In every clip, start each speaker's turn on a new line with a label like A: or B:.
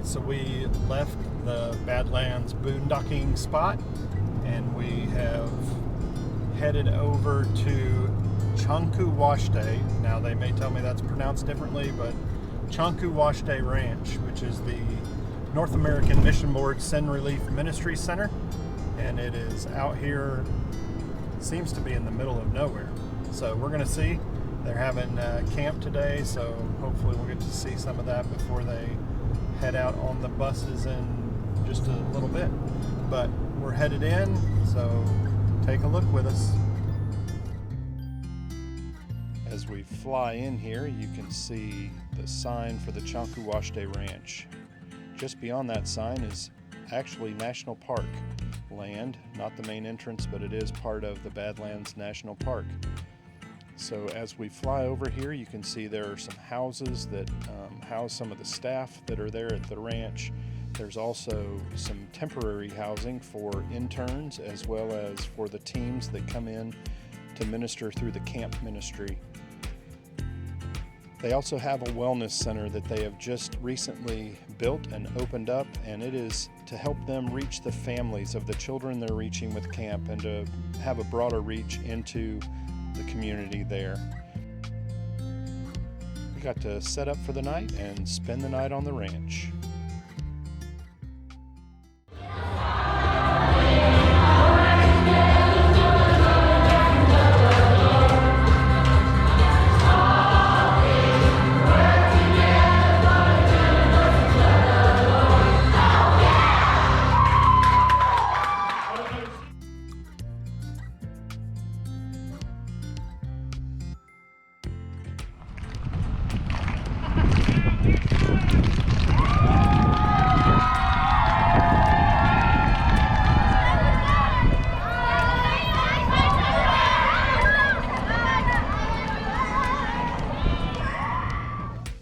A: right, so we left the Badlands boondocking spot and we have headed over to Chanku Waste. Now they may tell me that's pronounced differently, but Chanku Waste Ranch, which is the North American Mission Board Send Relief Ministry Center, and it is out here, seems to be in the middle of nowhere. So we're going to see. They're having camp today, so hopefully we'll get to see some of that before they head out on the buses in just a little bit. But we're headed in, so take a look with us. As we fly in here, you can see the sign for the Chanku Waste Ranch. Just beyond that sign is actually National Park land, not the main entrance, but it is part of the Badlands National Park. So as we fly over here, you can see there are some houses that house some of the staff that are there at the ranch. There's also some temporary housing for interns as well as for the teams that come in to minister through the camp ministry. They also have a wellness center that they have just recently built and opened up, and it is to help them reach the families of the children they're reaching with camp and to have a broader reach into the community there. We got to set up for the night and spend the night on the ranch.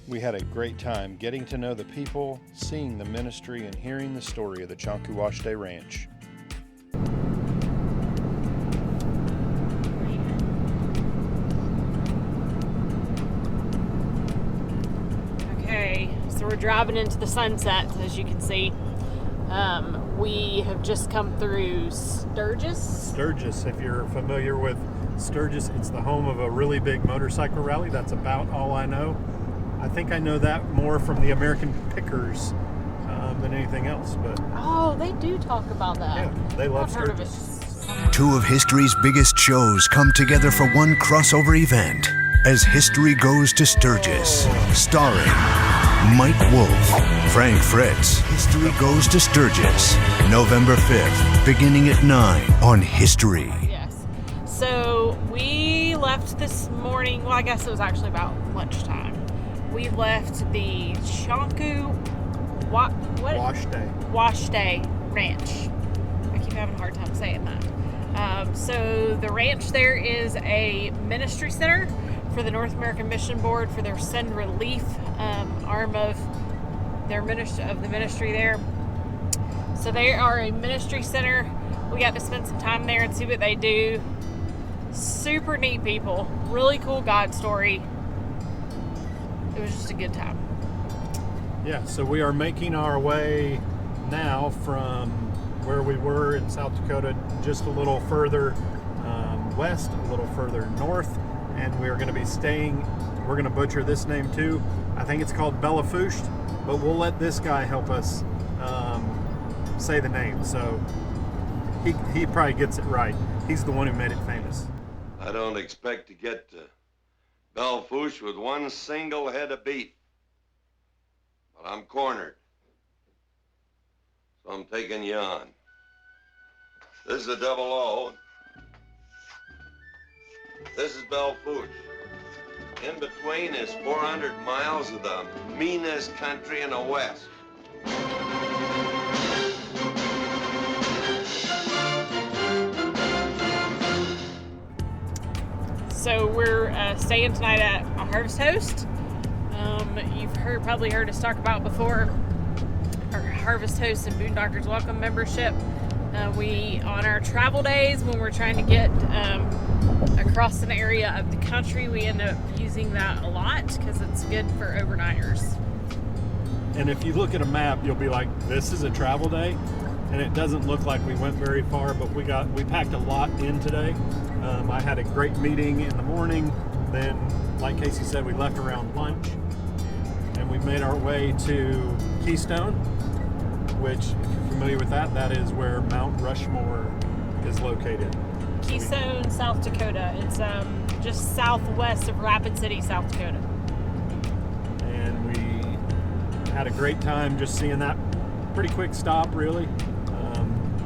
A: We had a great time getting to know the people, seeing the ministry, and hearing the story of the Chanku Waste Ranch.
B: Okay, so we're driving into the sunset, as you can see. We have just come through Sturgis.
A: Sturgis, if you're familiar with Sturgis, it's the home of a really big motorcycle rally. That's about all I know. I think I know that more from the American Pickers than anything else. But
B: oh, they do talk about that.
A: Yeah, they love Sturgis.
C: Two of history's biggest shows come together for one crossover event as History Goes to Sturgis, starring Mike Wolf, Frank Fritz. History Goes to Sturgis, November 5th, beginning at 9 on History.
B: Yes. So we left this morning, well, I guess it was actually about lunchtime. We left the Chanku Waste Ranch. I keep having a hard time saying that. So the ranch there is a ministry center for the North American Mission Board for their Send Relief arm of their ministry there. So they are a ministry center. We got to spend some time there and see what they do. Super neat people. Really cool God story. It was just a good time.
A: Yeah, so we are making our way now from where we were in South Dakota, just a little further west, a little further north, and we're going to be staying, we're going to butcher this name too. I think it's called Belle Fourche, but we'll let this guy help us say the name. So he probably gets it right. He's the one who made it famous.
D: I don't expect to get to Belle Fourche with one single head of beef. But I'm cornered. So I'm taking you on. This is a double O. This is Belle Fourche. In between is 400 miles of the meanest country in the West.
B: So we're staying tonight at a Harvest Host. You've probably heard us talk about before our Harvest Host and Boondockers Welcome membership. We, on our travel days, when we're trying to get across an area of the country, we end up using that a lot because it's good for overnighters.
A: And if you look at a map, you'll be like, this is a travel day. And it doesn't look like we went very far, but we packed a lot in today. I had a great meeting in the morning. Then, like Casey said, we left around lunch. And we made our way to Keystone, which, if you're familiar with that, that is where Mount Rushmore is located.
B: Keystone, South Dakota. It's just southwest of Rapid City, South Dakota.
A: And we had a great time just seeing that. Pretty quick stop, really.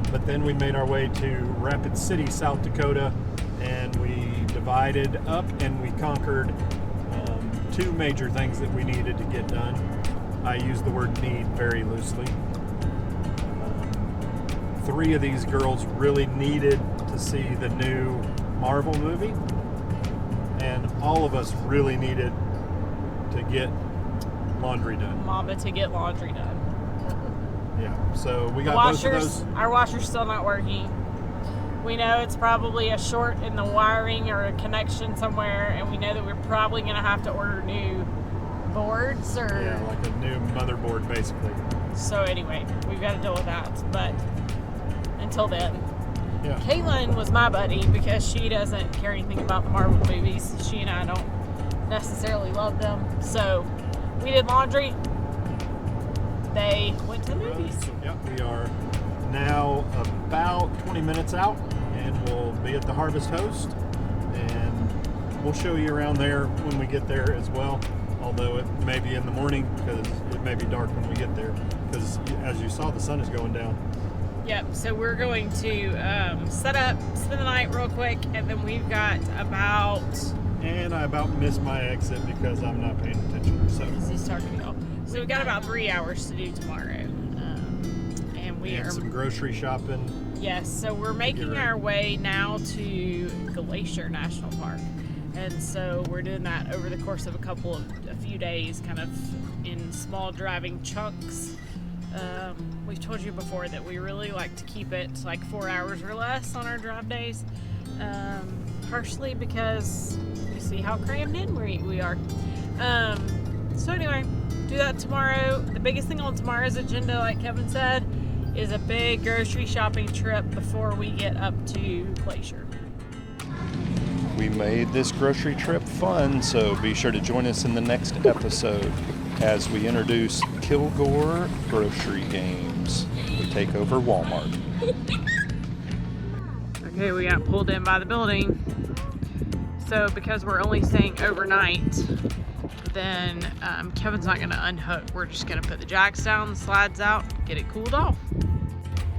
A: But then we made our way to Rapid City, South Dakota, and we divided up and we conquered two major things that we needed to get done. I use the word need very loosely. Three of these girls really needed to see the new Marvel movie, and all of us really needed to get laundry done.
B: Mama to get laundry done.
A: Yeah, so we got both of those.
B: Our washer's still not working. We know it's probably a short in the wiring or a connection somewhere, and we know that we're probably going to have to order new boards or...
A: Yeah, like a new motherboard, basically.
B: So anyway, we've got to deal with that, but until then.
A: Yeah.
B: Caitlin was my buddy because she doesn't care anything about the Marvel movies. She and I don't necessarily love them. So we did laundry. They went to the movies.
A: Yep, we are now about 20 minutes out, and we'll be at the Harvest Host, and we'll show you around there when we get there as well, although it may be in the morning because it may be dark when we get there, because as you saw, the sun is going down.
B: Yep, so we're going to set up, spend the night real quick, and then we've got about...
A: And I about missed my exit because I'm not paying attention. So
B: he's talking to y'all. So we've got about 3 hours to do tomorrow. And we are...
A: some grocery shopping.
B: Yes, so we're making our way now to Glacier National Park. And so we're doing that over the course of a few days, kind of in small driving chunks. We've told you before that we really like to keep it like 4 hours or less on our drive days. Partially because you see how crammed in we are. So anyway, do that tomorrow. The biggest thing on tomorrow's agenda, like Kevin said, is a big grocery shopping trip before we get up to Glacier.
E: We made this grocery trip fun, so be sure to join us in the next episode as we introduce Kilgore Grocery Games. We take over Walmart.
B: Okay, we got pulled in by the building. So because we're only staying overnight, then Kevin's not going to unhook. We're just going to put the jacks down, the slides out, get it cooled off.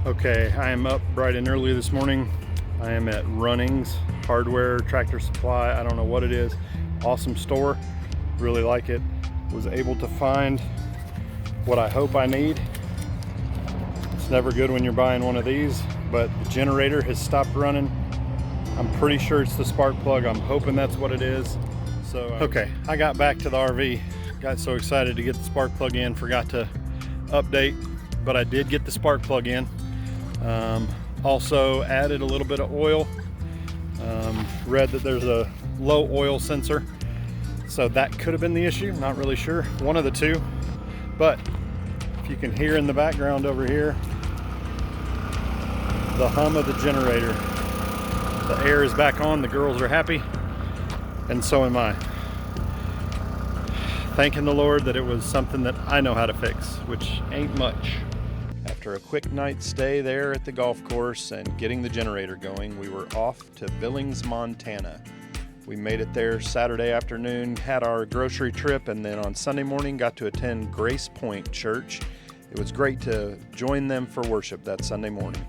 A: Okay, I am up bright and early this morning. I am at Runnings Hardware, Tractor Supply, I don't know what it is. Awesome store, really like it. Was able to find what I hope I need. It's never good when you're buying one of these, but the generator has stopped running. I'm pretty sure it's the spark plug. I'm hoping that's what it is. So okay, I got back to the RV. Got so excited to get the spark plug in, forgot to update, but I did get the spark plug in. Also added a little bit of oil. Read that there's a low oil sensor, so that could have been the issue. Not really sure, one of the two. But if you can hear in the background over here, the hum of the generator. The air is back on, the girls are happy, and so am I. Thanking the Lord that it was something that I know how to fix, which ain't much.
E: After a quick night's stay there at the golf course and getting the generator going, we were off to Billings, Montana. We made it there Saturday afternoon, had our grocery trip, and then on Sunday morning got to attend Grace Point Church. It was great to join them for worship that Sunday morning.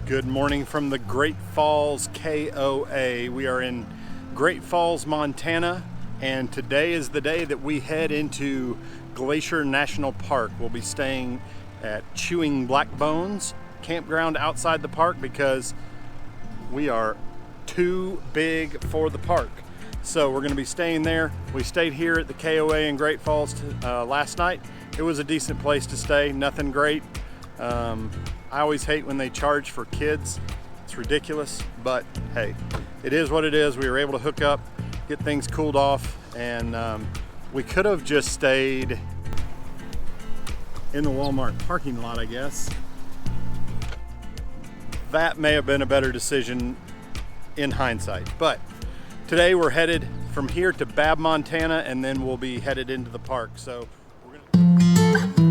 A: Good morning from the Great Falls KOA. We are in Great Falls, Montana, and today is the day that we head into Glacier National Park. We'll be staying at Chewing Black Bones campground outside the park because we are too big for the park. So we're going to be staying there. We stayed here at the KOA in Great Falls last night. It was a decent place to stay, nothing great. I always hate when they charge for kids. It's ridiculous, but hey, it is what it is. We were able to hook up, get things cooled off, and we could have just stayed in the Walmart parking lot, I guess. That may have been a better decision in hindsight. But today we're headed from here to Babb, Montana, and then we'll be headed into the park. So we're gonna...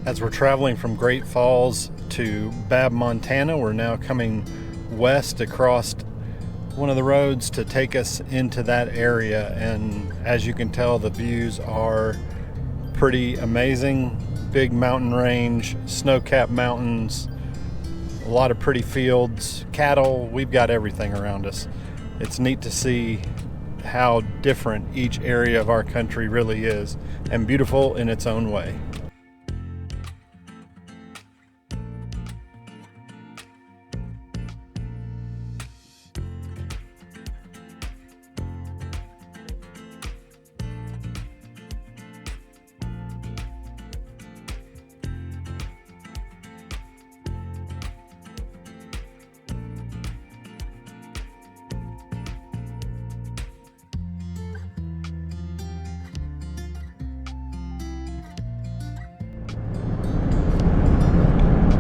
A: As we're traveling from Great Falls to Babb, Montana, we're now coming west across one of the roads to take us into that area. And as you can tell, the views are pretty amazing. Big mountain range, snow-capped mountains, a lot of pretty fields, cattle. We've got everything around us. It's neat to see how different each area of our country really is, and beautiful in its own way.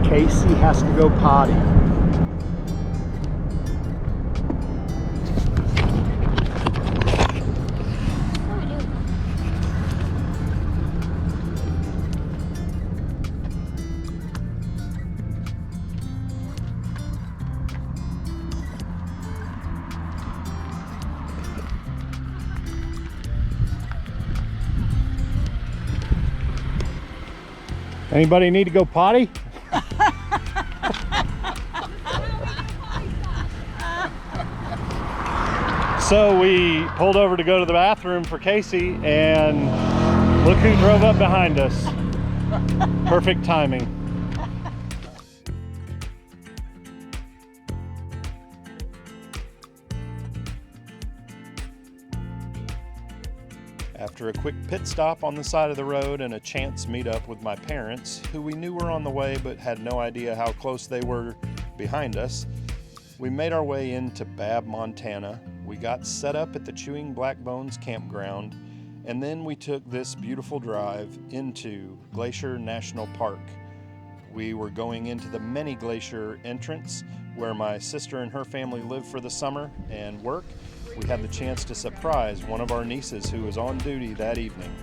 A: Casey has to go potty. Anybody need to go potty? So we pulled over to go to the bathroom for Casey, and look who drove up behind us. Perfect timing. After a quick pit stop on the side of the road and a chance meet up with my parents, who we knew were on the way but had no idea how close they were behind us, we made our way into Babb, Montana. We got set up at the Chewing Black Bones campground, and then we took this beautiful drive into Glacier National Park. We were going into the Many Glacier entrance, where my sister and her family live for the summer and work. We had the chance to surprise one of our nieces who was on duty that evening.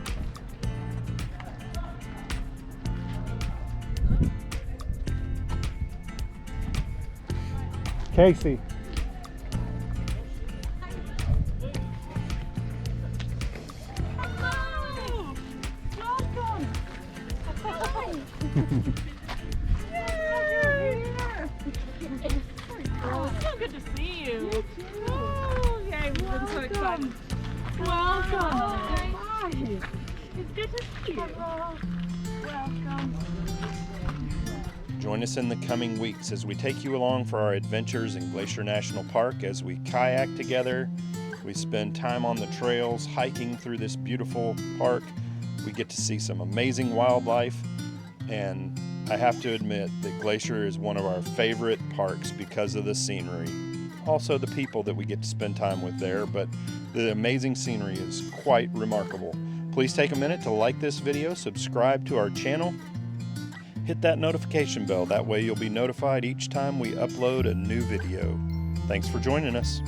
A: Casey.
B: Hello! Welcome! Hi! Oh, it's so good to see you. Oh, yeah, we've been so excited. Welcome. Hi. It's good to see you. Welcome.
E: Join us in the coming weeks as we take you along for our adventures in Glacier National Park, as we kayak together, we spend time on the trails hiking through this beautiful park. We get to see some amazing wildlife, and I have to admit that Glacier is one of our favorite parks because of the scenery. Also the people that we get to spend time with there, but the amazing scenery is quite remarkable. Please take a minute to like this video, subscribe to our channel, hit that notification bell. That way you'll be notified each time we upload a new video. Thanks for joining us.